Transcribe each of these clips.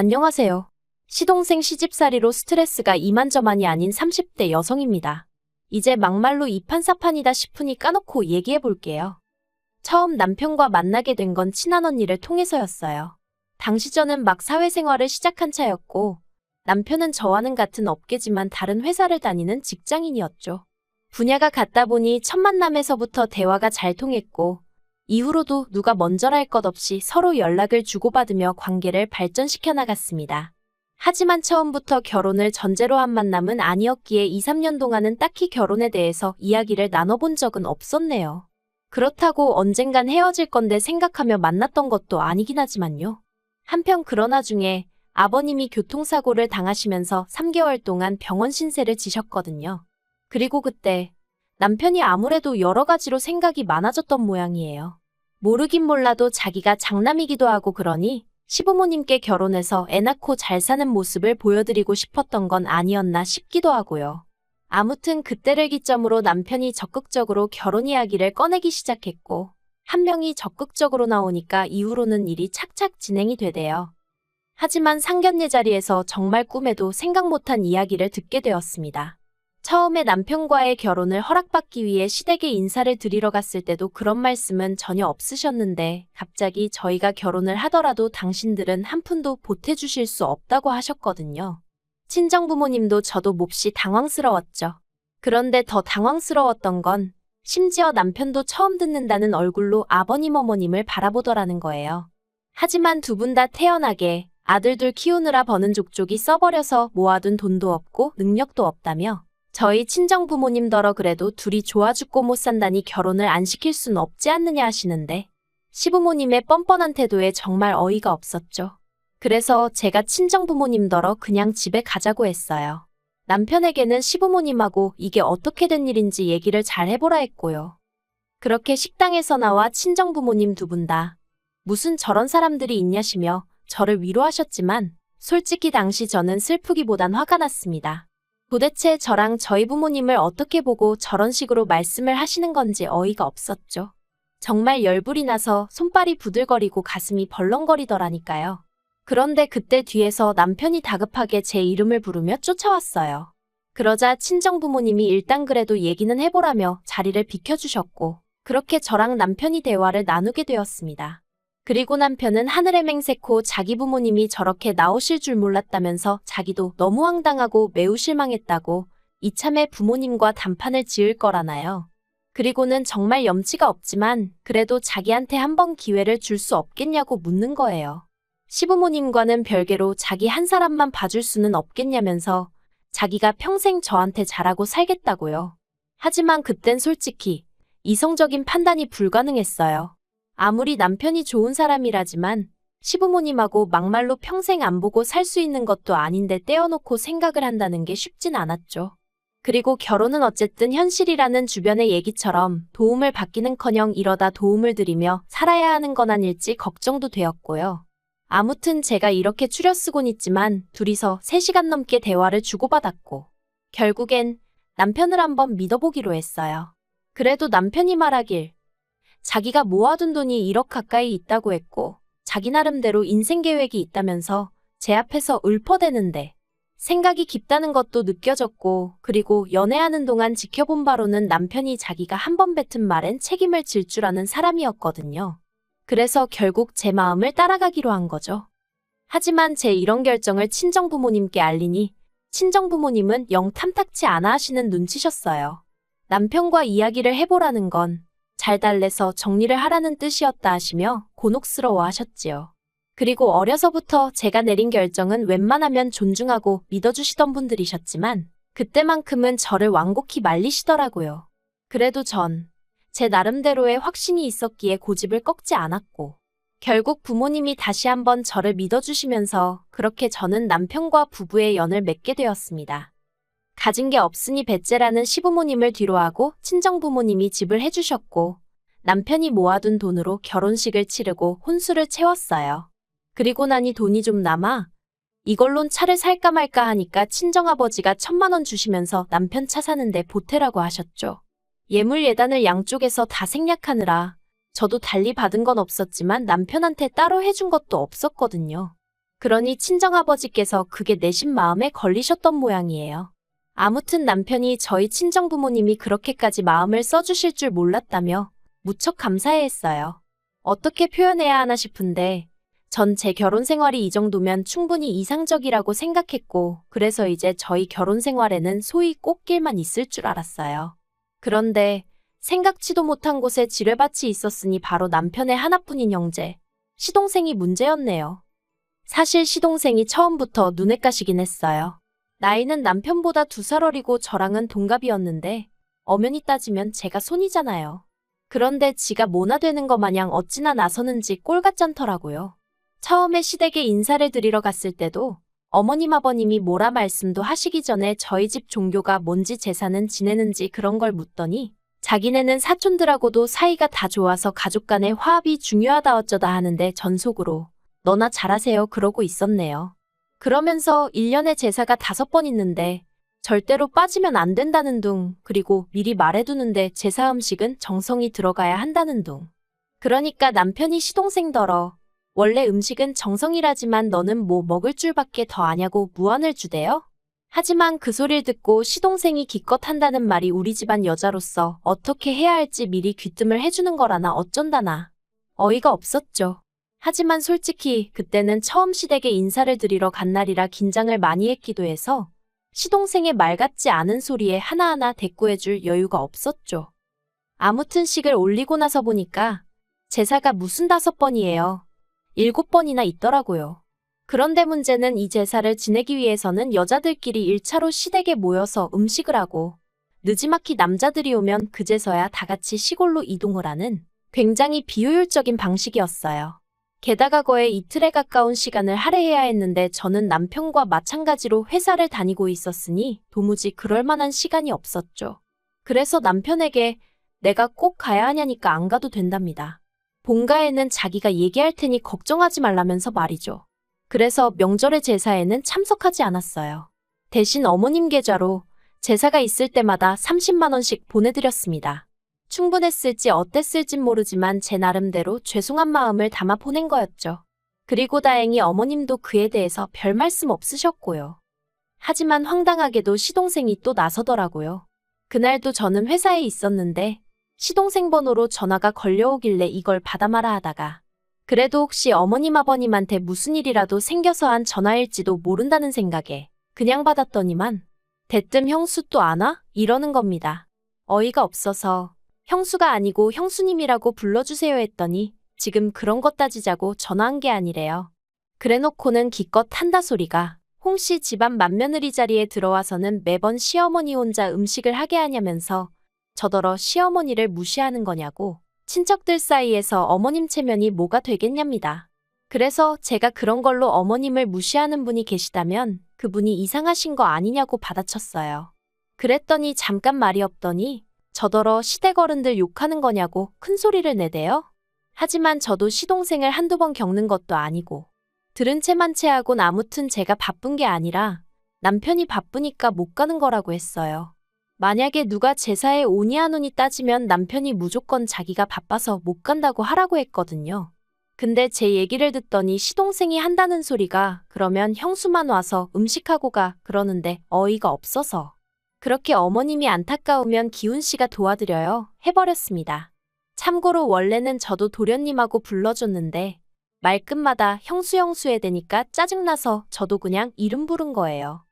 안녕하세요. 시동생 시집살이로 스트레스가 이만저만이 아닌 30대 여성입니다. 이제 막말로 이판사판이다 싶으니 까놓고 얘기해 볼게요. 처음 남편과 만나게 된 건 친한 언니를 통해서였어요. 당시 저는 막 사회생활을 시작한 차였고 남편은 저와는 같은 업계지만 다른 회사를 다니는 직장인이었죠. 분야가 같다 보니 첫 만남에서부터 대화가 잘 통했고 이후로도 누가 먼저랄 것 없이 서로 연락을 주고받으며 관계를 발전시켜 나갔습니다. 하지만 처음부터 결혼을 전제로 한 만남은 아니었기에 2, 3년 동안은 딱히 결혼에 대해서 이야기를 나눠본 적은 없었네요. 그렇다고 언젠간 헤어질 건데 생각하며 만났던 것도 아니긴 하지만요. 한편 그런 와중에 아버님이 교통사고를 당하시면서 3개월 동안 병원 신세를 지셨거든요. 그리고 그때 남편이 아무래도 여러 가지로 생각이 많아졌던 모양이에요. 모르긴 몰라도 자기가 장남이기도 하고 그러니 시부모님께 결혼해서 애 낳고 잘 사는 모습을 보여드리고 싶었던 건 아니었나 싶기도 하고요. 아무튼 그때를 기점으로 남편이 적극적으로 결혼 이야기를 꺼내기 시작했고 한 명이 적극적으로 나오니까 이후로는 일이 착착 진행이 되대요. 하지만 상견례 자리에서 정말 꿈에도 생각 못한 이야기를 듣게 되었습니다. 처음에 남편과의 결혼을 허락받기 위해 시댁에 인사를 드리러 갔을 때도 그런 말씀은 전혀 없으셨는데 갑자기 저희가 결혼을 하더라도 당신들은 한 푼도 보태주실 수 없다고 하셨거든요. 친정부모님도 저도 몹시 당황스러웠죠. 그런데 더 당황스러웠던 건 심지어 남편도 처음 듣는다는 얼굴로 아버님 어머님을 바라보더라는 거예요. 하지만 두 분 다 태연하게 아들둘 키우느라 버는 족족이 써버려서 모아둔 돈도 없고 능력도 없다며 저희 친정부모님더러 그래도 둘이 좋아 죽고 못 산다니 결혼을 안 시킬 순 없지 않느냐 하시는데 시부모님의 뻔뻔한 태도에 정말 어이가 없었죠. 그래서 제가 친정부모님더러 그냥 집에 가자고 했어요. 남편에게는 시부모님하고 이게 어떻게 된 일인지 얘기를 잘 해보라 했고요. 그렇게 식당에서 나와 친정부모님 두 분 다 무슨 저런 사람들이 있냐시며 저를 위로하셨지만 솔직히 당시 저는 슬프기보단 화가 났습니다. 도대체 저랑 저희 부모님을 어떻게 보고 저런 식으로 말씀을 하시는 건지 어이가 없었죠. 정말 열불이 나서 손발이 부들거리고 가슴이 벌렁거리더라니까요. 그런데 그때 뒤에서 남편이 다급하게 제 이름을 부르며 쫓아왔어요. 그러자 친정부모님이 일단 그래도 얘기는 해보라며 자리를 비켜주셨고 그렇게 저랑 남편이 대화를 나누게 되었습니다. 그리고 남편은 하늘의 맹세코 자기 부모님이 저렇게 나오실 줄 몰랐다면서 자기도 너무 황당하고 매우 실망했다고 이참에 부모님과 단판을 지을 거라나요. 그리고는 정말 염치가 없지만 그래도 자기한테 한 번 기회를 줄 수 없겠냐고 묻는 거예요. 시부모님과는 별개로 자기 한 사람만 봐줄 수는 없겠냐면서 자기가 평생 저한테 잘하고 살겠다고요. 하지만 그땐 솔직히 이성적인 판단이 불가능했어요. 아무리 남편이 좋은 사람이라지만 시부모님하고 막말로 평생 안 보고 살 수 있는 것도 아닌데 떼어놓고 생각을 한다는 게 쉽진 않았죠. 그리고 결혼은 어쨌든 현실이라는 주변의 얘기처럼 도움을 받기는커녕 이러다 도움을 드리며 살아야 하는 건 아닐지 걱정도 되었고요. 아무튼 제가 이렇게 추려쓰곤 있지만 둘이서 3시간 넘게 대화를 주고받았고 결국엔 남편을 한번 믿어보기로 했어요. 그래도 남편이 말하길 자기가 모아둔 돈이 1억 가까이 있다고 했고 자기 나름대로 인생 계획이 있다면서 제 앞에서 읊어대는데 생각이 깊다는 것도 느껴졌고 그리고 연애하는 동안 지켜본 바로는 남편이 자기가 한 번 뱉은 말엔 책임을 질 줄 아는 사람이었거든요. 그래서 결국 제 마음을 따라가기로 한 거죠. 하지만 제 이런 결정을 친정부모님께 알리니 친정부모님은 영 탐탁치 않아 하시는 눈치셨어요. 남편과 이야기를 해보라는 건 잘 달래서 정리를 하라는 뜻이었다 하시며 곤혹스러워 하셨지요. 그리고 어려서부터 제가 내린 결정은 웬만하면 존중하고 믿어주시던 분들이셨지만 그때만큼은 저를 완곡히 말리시더라고요. 그래도 전 제 나름대로의 확신이 있었기에 고집을 꺾지 않았고 결국 부모님이 다시 한번 저를 믿어주시면서 그렇게 저는 남편과 부부의 연을 맺게 되었습니다. 가진 게 없으니 배째라는 시부모님을 뒤로하고 친정부모님이 집을 해주셨고 남편이 모아둔 돈으로 결혼식을 치르고 혼수를 채웠어요. 그리고 나니 돈이 좀 남아 이걸론 차를 살까 말까 하니까 친정아버지가 1,000만 원 주시면서 남편 차 사는데 보태라고 하셨죠. 예물 예단을 양쪽에서 다 생략하느라 저도 달리 받은 건 없었지만 남편한테 따로 해준 것도 없었거든요. 그러니 친정아버지께서 그게 내심 마음에 걸리셨던 모양이에요. 아무튼 남편이 저희 친정부모님이 그렇게까지 마음을 써주실 줄 몰랐다며 무척 감사해했어요. 어떻게 표현해야 하나 싶은데 전 제 결혼 생활이 이 정도면 충분히 이상적이라고 생각했고 그래서 이제 저희 결혼 생활에는 소위 꽃길만 있을 줄 알았어요. 그런데 생각지도 못한 곳에 지뢰밭이 있었으니 바로 남편의 하나뿐인 형제, 시동생이 문제였네요. 사실 시동생이 처음부터 눈에 까시긴 했어요. 나이는 남편보다 2살 어리고 저랑은 동갑이었는데 엄연히 따지면 제가 손이잖아요. 그런데 지가 모나 되는 거 마냥 어찌나 나서는지 꼴같잖더라고요. 처음에 시댁에 인사를 드리러 갔을 때도 어머님 아버님이 뭐라 말씀도 하시기 전에 저희 집 종교가 뭔지 제사는 지내는지 그런 걸 묻더니 자기네는 사촌들하고도 사이가 다 좋아서 가족 간의 화합이 중요하다 어쩌다 하는데 전속으로 너나 잘하세요 그러고 있었네요. 그러면서 1년에 제사가 5번 있는데 절대로 빠지면 안 된다는 둥, 그리고 미리 말해두는데 제사 음식은 정성이 들어가야 한다는 둥. 그러니까 남편이 시동생더러 원래 음식은 정성이라지만 너는 뭐 먹을 줄밖에 더 아냐고 무안을 주대요? 하지만 그 소리를 듣고 시동생이 기껏 한다는 말이 우리 집안 여자로서 어떻게 해야 할지 미리 귀뜸을 해주는 거라나 어쩐다나. 어이가 없었죠. 하지만 솔직히 그때는 처음 시댁에 인사를 드리러 간 날이라 긴장을 많이 했기도 해서 시동생의 말 같지 않은 소리에 하나하나 대꾸해줄 여유가 없었죠. 아무튼 식을 올리고 나서 보니까 제사가 무슨 5번이에요. 7번이나 있더라고요. 그런데 문제는 이 제사를 지내기 위해서는 여자들끼리 1차로 시댁에 모여서 음식을 하고 느지막이 남자들이 오면 그제서야 다 같이 시골로 이동을 하는 굉장히 비효율적인 방식이었어요. 게다가 거의 이틀에 가까운 시간을 할애해야 했는데 저는 남편과 마찬가지로 회사를 다니고 있었으니 도무지 그럴 만한 시간이 없었죠. 그래서 남편에게 내가 꼭 가야 하냐니까 안 가도 된답니다. 본가에는 자기가 얘기할 테니 걱정하지 말라면서 말이죠. 그래서 명절의 제사에는 참석하지 않았어요. 대신 어머님 계좌로 제사가 있을 때마다 30만 원씩 보내드렸습니다. 충분했을지 어땠을진 모르지만 제 나름대로 죄송한 마음을 담아 보낸 거였죠. 그리고 다행히 어머님도 그에 대해서 별 말씀 없으셨고요. 하지만 황당하게도 시동생이 또 나서더라고요. 그날도 저는 회사에 있었는데 시동생 번호로 전화가 걸려오길래 이걸 받아마라 하다가 그래도 혹시 어머님 아버님한테 무슨 일이라도 생겨서 한 전화일지도 모른다는 생각에 그냥 받았더니만 대뜸 형수 또 안 와? 이러는 겁니다. 어이가 없어서 형수가 아니고 형수님이라고 불러주세요 했더니 지금 그런 것 따지자고 전화한 게 아니래요. 그래놓고는 기껏 한다 소리가 홍씨 집안 맏며느리 자리에 들어와서는 매번 시어머니 혼자 음식을 하게 하냐면서 저더러 시어머니를 무시하는 거냐고 친척들 사이에서 어머님 체면이 뭐가 되겠냐입니다. 그래서 제가 그런 걸로 어머님을 무시하는 분이 계시다면 그분이 이상하신 거 아니냐고 받아쳤어요. 그랬더니 잠깐 말이 없더니 저더러 시댁 어른들 욕하는 거냐고 큰 소리를 내대요. 하지만 저도 시동생을 한두 번 겪는 것도 아니고 들은 채만 채하곤 아무튼 제가 바쁜 게 아니라 남편이 바쁘니까 못 가는 거라고 했어요. 만약에 누가 제사에 오니 안 오니 따지면 남편이 무조건 자기가 바빠서 못 간다고 하라고 했거든요. 근데 제 얘기를 듣더니 시동생이 한다는 소리가 그러면 형수만 와서 음식하고 가 그러는데 어이가 없어서 그렇게 어머님이 안타까우면 기훈 씨가 도와드려요 해버렸습니다. 참고로 원래는 저도 도련님하고 불러줬는데 말끝마다 형수 해대니까 짜증나서 저도 그냥 이름 부른 거예요.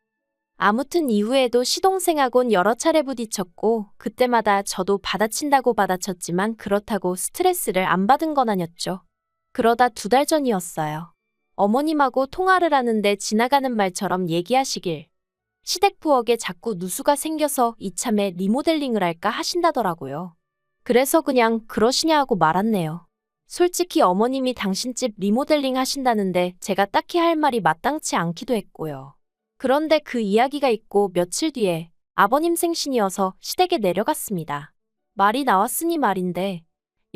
아무튼 이후에도 시동생하곤 여러 차례 부딪혔고 그때마다 저도 받아친다고 받아쳤지만 그렇다고 스트레스를 안 받은 건 아니었죠. 그러다 2달 전이었어요. 어머님하고 통화를 하는데 지나가는 말처럼 얘기하시길 시댁 부엌에 자꾸 누수가 생겨서 이참에 리모델링을 할까 하신다더라고요. 그래서 그냥 그러시냐 하고 말았네요. 솔직히 어머님이 당신 집 리모델링 하신다는데 제가 딱히 할 말이 마땅치 않기도 했고요. 그런데 그 이야기가 있고 며칠 뒤에 아버님 생신이어서 시댁에 내려갔습니다. 말이 나왔으니 말인데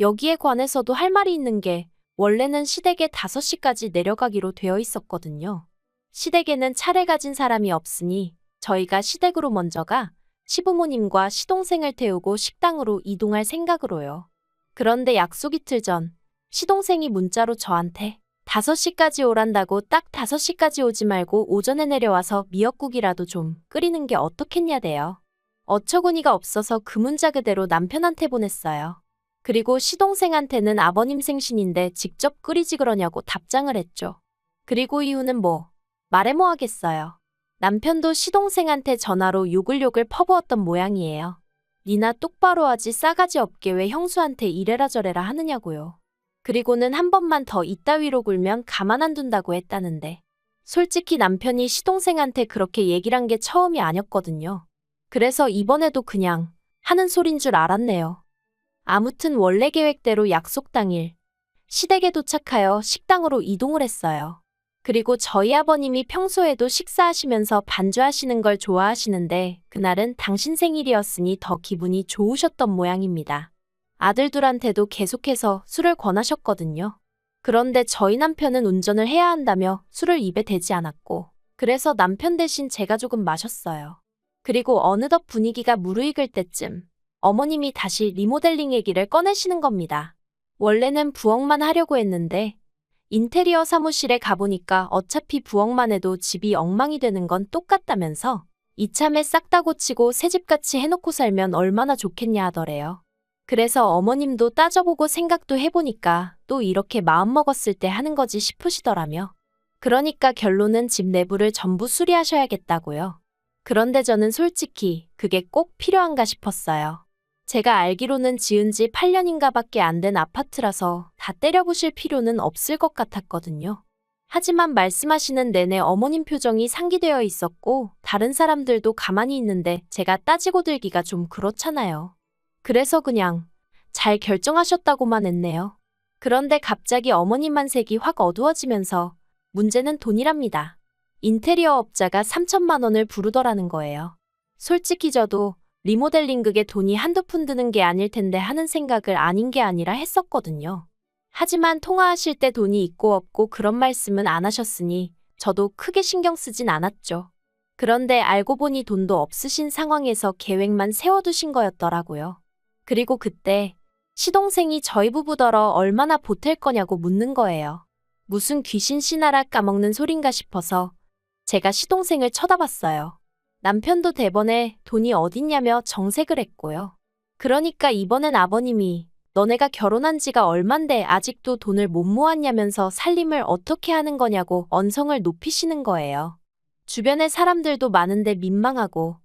여기에 관해서도 할 말이 있는 게 원래는 시댁에 5시까지 내려가기로 되어 있었거든요. 시댁에는 차를 가진 사람이 없으니 저희가 시댁으로 먼저 가 시부모님과 시동생을 태우고 식당으로 이동할 생각으로요. 그런데 약속 이틀 전 시동생이 문자로 저한테 5시까지 오란다고 딱 5시까지 오지 말고 오전에 내려와서 미역국이라도 좀 끓이는 게 어떻겠냐대요. 어처구니가 없어서 그 문자 그대로 남편한테 보냈어요. 그리고 시동생한테는 아버님 생신인데 직접 끓이지 그러냐고 답장을 했죠. 그리고 이유는 뭐? 말해 뭐 하겠어요. 남편도 시동생한테 전화로 욕을 퍼부었던 모양이에요. 니나 똑바로 하지 싸가지 없게 왜 형수한테 이래라 저래라 하느냐고요. 그리고는 한 번만 더 이따위로 굴면 가만 안 둔다고 했다는데. 솔직히 남편이 시동생한테 그렇게 얘기를 한 게 처음이 아니었거든요. 그래서 이번에도 그냥 하는 소린 줄 알았네요. 아무튼 원래 계획대로 약속 당일 시댁에 도착하여 식당으로 이동을 했어요. 그리고 저희 아버님이 평소에도 식사하시면서 반주하시는 걸 좋아하시는데 그날은 당신 생일이었으니 더 기분이 좋으셨던 모양입니다. 아들들한테도 계속해서 술을 권하셨거든요. 그런데 저희 남편은 운전을 해야 한다며 술을 입에 대지 않았고 그래서 남편 대신 제가 조금 마셨어요. 그리고 어느덧 분위기가 무르익을 때쯤 어머님이 다시 리모델링 얘기를 꺼내시는 겁니다. 원래는 부엌만 하려고 했는데 인테리어 사무실에 가보니까 어차피 부엌만 해도 집이 엉망이 되는 건 똑같다면서 이참에 싹 다 고치고 새집같이 해놓고 살면 얼마나 좋겠냐 하더래요. 그래서 어머님도 따져보고 생각도 해보니까 또 이렇게 마음먹었을 때 하는 거지 싶으시더라며. 그러니까 결론은 집 내부를 전부 수리하셔야겠다고요. 그런데 저는 솔직히 그게 꼭 필요한가 싶었어요. 제가 알기로는 지은 지 8년인가 밖에 안 된 아파트라서 다 때려부실 필요는 없을 것 같았거든요. 하지만 말씀하시는 내내 어머님 표정이 상기되어 있었고 다른 사람들도 가만히 있는데 제가 따지고 들기가 좀 그렇잖아요. 그래서 그냥 잘 결정하셨다고만 했네요. 그런데 갑자기 어머님만 색이 확 어두워지면서 문제는 돈이랍니다. 인테리어 업자가 3천만 원을 부르더라는 거예요. 솔직히 저도 리모델링 그게 돈이 한두 푼 드는 게 아닐 텐데 하는 생각을 아닌 게 아니라 했었거든요. 하지만 통화하실 때 돈이 있고 없고 그런 말씀은 안 하셨으니 저도 크게 신경 쓰진 않았죠. 그런데 알고 보니 돈도 없으신 상황에서 계획만 세워두신 거였더라고요. 그리고 그때 시동생이 저희 부부더러 얼마나 보탤 거냐고 묻는 거예요. 무슨 귀신 신하라 까먹는 소린가 싶어서 제가 시동생을 쳐다봤어요. 남편도 대번에 돈이 어딨냐며 정색을 했고요. 그러니까 이번엔 아버님이 너네가 결혼한 지가 얼만데 아직도 돈을 못 모았냐면서 살림을 어떻게 하는 거냐고 언성을 높이시는 거예요. 주변에 사람들도 많은데 민망하고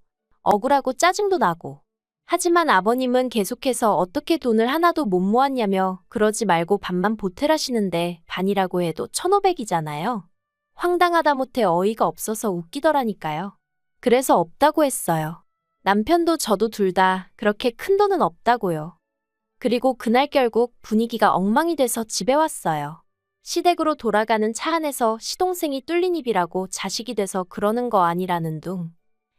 억울하고 짜증도 나고. 하지만 아버님은 계속해서 어떻게 돈을 하나도 못 모았냐며 그러지 말고 반만 보태라시는데 반이라고 해도 1,500이잖아요. 황당하다 못해 어이가 없어서 웃기더라니까요. 그래서 없다고 했어요. 남편도 저도 둘 다 그렇게 큰 돈은 없다고요. 그리고 그날 결국 분위기가 엉망이 돼서 집에 왔어요. 시댁으로 돌아가는 차 안에서 시동생이 뚫린 입이라고 자식이 돼서 그러는 거 아니라는 둥,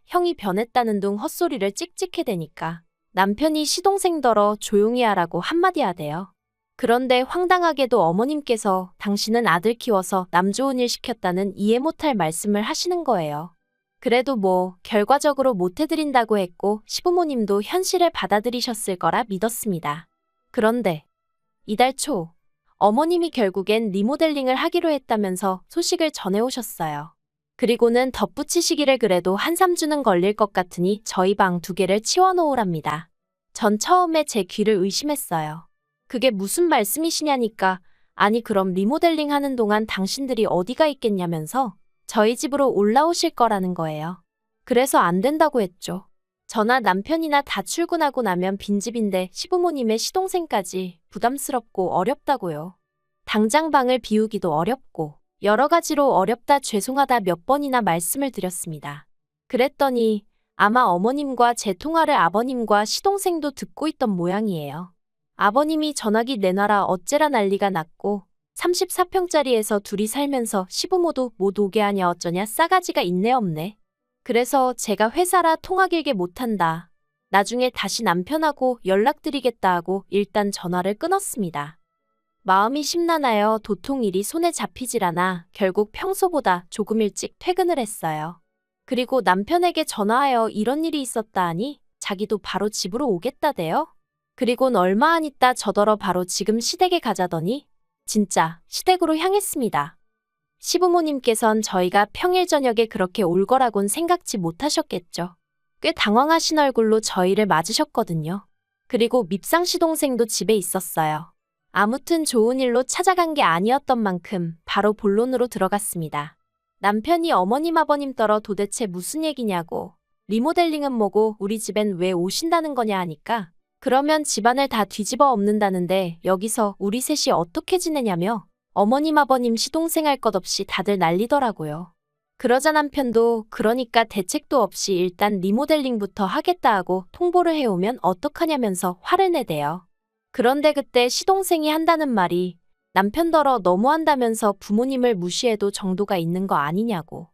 형이 변했다는 둥 헛소리를 찍찍해 대니까 남편이 시동생더러 조용히 하라고 한마디 하대요. 그런데 황당하게도 어머님께서 당신은 아들 키워서 남 좋은 일 시켰다는 이해 못할 말씀을 하시는 거예요. 그래도 뭐 결과적으로 못 해드린다고 했고 시부모님도 현실을 받아들이셨을 거라 믿었습니다. 그런데 이달 초 어머님이 결국엔 리모델링을 하기로 했다면서 소식을 전해오셨어요. 그리고는 덧붙이시기를 그래도 한 3주는 걸릴 것 같으니 저희 방 2개를 치워놓으랍니다. 전 처음에 제 귀를 의심했어요. 그게 무슨 말씀이시냐니까 아니 그럼 리모델링 하는 동안 당신들이 어디가 있겠냐면서 저희 집으로 올라오실 거라는 거예요. 그래서 안 된다고 했죠. 저나 남편이나 다 출근하고 나면 빈집인데 시부모님의 시동생까지 부담스럽고 어렵다고요. 당장 방을 비우기도 어렵고 여러 가지로 어렵다 죄송하다 몇 번이나 말씀을 드렸습니다. 그랬더니 아마 어머님과 제 통화를 아버님과 시동생도 듣고 있던 모양이에요. 아버님이 전화기 내놔라 어째라 난리가 났고 34평짜리에서 둘이 살면서 시부모도 못 오게 하냐 어쩌냐 싸가지가 있네 없네. 그래서 제가 회사라 통화 길게 못한다. 나중에 다시 남편하고 연락드리겠다 하고 일단 전화를 끊었습니다. 마음이 심란하여 도통 일이 손에 잡히질 않아 결국 평소보다 조금 일찍 퇴근을 했어요. 그리고 남편에게 전화하여 이런 일이 있었다 하니 자기도 바로 집으로 오겠다대요. 그리곤 얼마 안 있다 저더러 바로 지금 시댁에 가자더니 진짜 시댁으로 향했습니다. 시부모님께선 저희가 평일 저녁에 그렇게 올 거라곤 생각지 못하셨겠죠. 꽤 당황하신 얼굴로 저희를 맞으셨거든요. 그리고 밉상 시동생도 집에 있었어요. 아무튼 좋은 일로 찾아간 게 아니었던 만큼 바로 본론으로 들어갔습니다. 남편이 어머님 아버님 떨어 도대체 무슨 얘기냐고, 리모델링은 뭐고 우리 집엔 왜 오신다는 거냐 하니까, 그러면 집안을 다 뒤집어 엎는다는데 여기서 우리 셋이 어떻게 지내냐며 어머님 아버님 시동생 할 것 없이 다들 난리더라고요. 그러자 남편도 그러니까 대책도 없이 일단 리모델링부터 하겠다 하고 통보를 해오면 어떡하냐면서 화를 내대요. 그런데 그때 시동생이 한다는 말이 남편더러 너무한다면서 부모님을 무시해도 정도가 있는 거 아니냐고.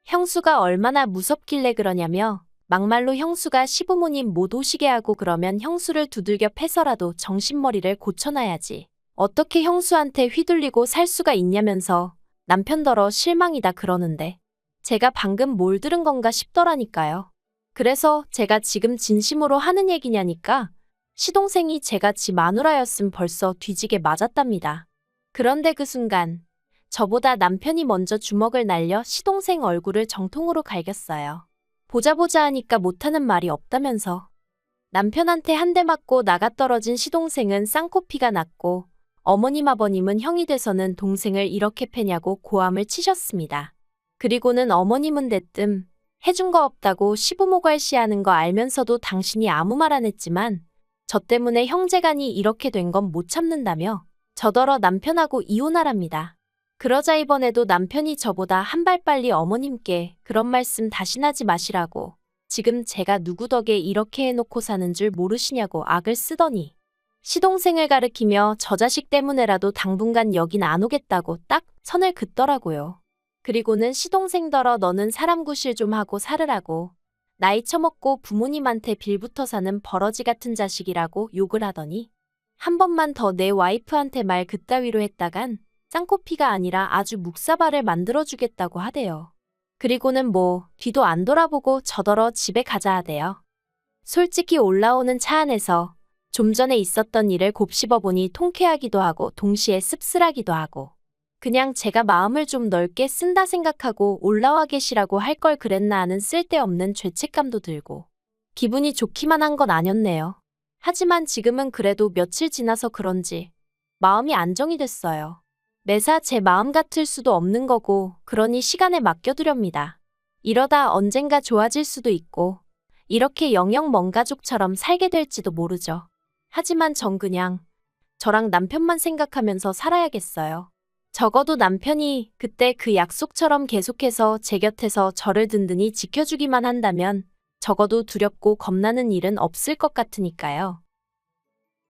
형수가 얼마나 무섭길래 그러냐며 막말로 형수가 시부모님 못 오시게 하고 그러면 형수를 두들겨 패서라도 정신머리를 고쳐놔야지. 어떻게 형수한테 휘둘리고 살 수가 있냐면서 남편더러 실망이다 그러는데 제가 방금 뭘 들은 건가 싶더라니까요. 그래서 제가 지금 진심으로 하는 얘기냐니까 시동생이 제가 지 마누라였음 벌써 뒤지게 맞았답니다. 그런데 그 순간 저보다 남편이 먼저 주먹을 날려 시동생 얼굴을 정통으로 갈겼어요. 보자 하니까 못하는 말이 없다면서. 남편한테 한 대 맞고 나가떨어진 시동생은 쌍코피가 났고 어머님 아버님은 형이 돼서는 동생을 이렇게 패냐고 고함을 치셨습니다. 그리고는 어머님은 대뜸 해준 거 없다고 시부모 괄시하는 거 알면서도 당신이 아무 말 안 했지만 저 때문에 형제간이 이렇게 된 건 못 참는다며 저더러 남편하고 이혼하랍니다. 그러자 이번에도 남편이 저보다 한 발 빨리 어머님께 그런 말씀 다신 하지 마시라고, 지금 제가 누구 덕에 이렇게 해놓고 사는 줄 모르시냐고 악을 쓰더니 시동생을 가리키며 저 자식 때문에라도 당분간 여긴 안 오겠다고 딱 선을 긋더라고요. 그리고는 시동생더러 너는 사람 구실 좀 하고 살으라고, 나이 처먹고 부모님한테 빌붙어 사는 버러지 같은 자식이라고 욕을 하더니 한 번만 더 내 와이프한테 말 그따위로 했다간 쌍코피가 아니라 아주 묵사발을 만들어주겠다고 하대요. 그리고는 뭐 뒤도 안 돌아보고 저더러 집에 가자 하대요. 솔직히 올라오는 차 안에서 좀 전에 있었던 일을 곱씹어보니 통쾌하기도 하고 동시에 씁쓸하기도 하고, 그냥 제가 마음을 좀 넓게 쓴다 생각하고 올라와 계시라고 할 걸 그랬나 하는 쓸데없는 죄책감도 들고 기분이 좋기만 한 건 아니었네요. 하지만 지금은 그래도 며칠 지나서 그런지 마음이 안정이 됐어요. 매사 제 마음 같을 수도 없는 거고 그러니 시간에 맡겨두렵니다. 이러다 언젠가 좋아질 수도 있고 이렇게 영영 먼 가족처럼 살게 될지도 모르죠. 하지만 전 그냥 저랑 남편만 생각하면서 살아야겠어요. 적어도 남편이 그때 그 약속처럼 계속해서 제 곁에서 저를 든든히 지켜주기만 한다면 적어도 두렵고 겁나는 일은 없을 것 같으니까요.